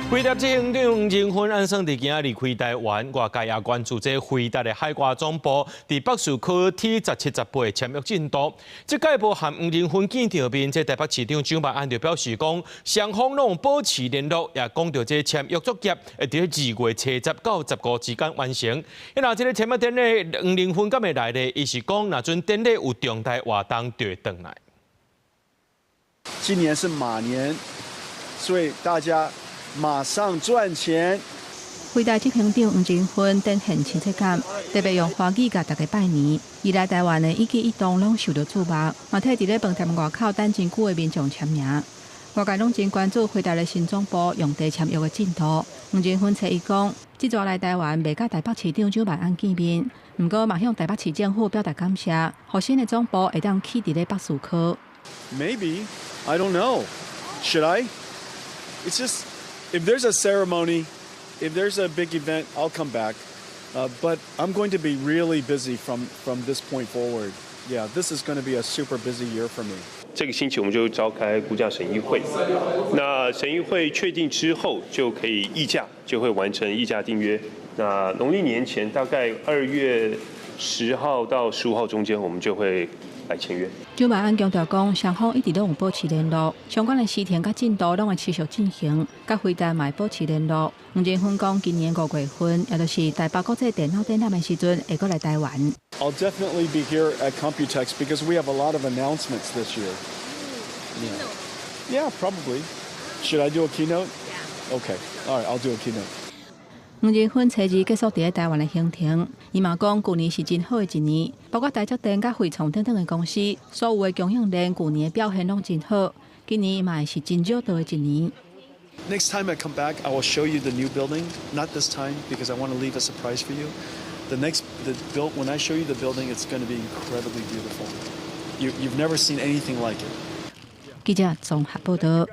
飞碟执行长黄仁勋按算伫今仔离开台湾，外界也关注这飞碟的海外总部伫北树区 T17、18签约进度。这届部和黄仁勋见着面，这台北市长蒋万安就表示讲，双方拢保持联络，也讲到这签约作业会伫2月初10到15之间完成。那这个签约典礼，黄仁勋敢会来呢？伊是讲，若阵典礼有重大活动就会回来。今年是马年，所以大家马上赚钱。飞碟执行长黄仁勋展现亲切感，特别用华语甲大家拜年。伊来台湾的一举一动拢受到注目，嘛替伫咧饭店外口等真久的民众签名。外界拢真关注飞碟的新总部用地签约的进度。黄仁勋找伊讲，即阵来台湾未甲台北市长蒋万安见面，毋过嘛向台北市政府表达感谢，互新的总部会当起伫咧北树区。Maybe, I don't know. Should I? It's just, if there's a ceremony, if there's a big event, I'll come back. But I'm going to be really busy from this point forward. Yeah, this is going to be a super busy year for me. 这个星期我们就召开估价审议会，那审议会确定之后就可以议价，就会完成议价订约。那农历年前大概2月10号到15号中间，我们就会来签约。蒋万安强调讲，双方一直都有保持联络，相关的事情甲进度拢会持续进行，甲飞碟嘛保持联络。黄仁勋讲，今年5月份，也就是台北国际电脑展览的时阵，会过来台湾。I'll definitely be here at Computex because we have a lot of announcements this year. Yeah, probably. Should I do a keynote? Okay. All right, I'll do a keynote. 黄仁勋初日结束伫台湾的行程，伊嘛讲，去年是真好的一年，包括台积电甲汇创等等的公司，所有的供应链去年的表现拢真好，今年嘛是真少到的一年。Next time I come back, I will show you the new building. Not this time because I want to leave a surprise for you. When I show you the building, it's going to be incredibly beautiful. You've never seen anything like it. 记者综合报道。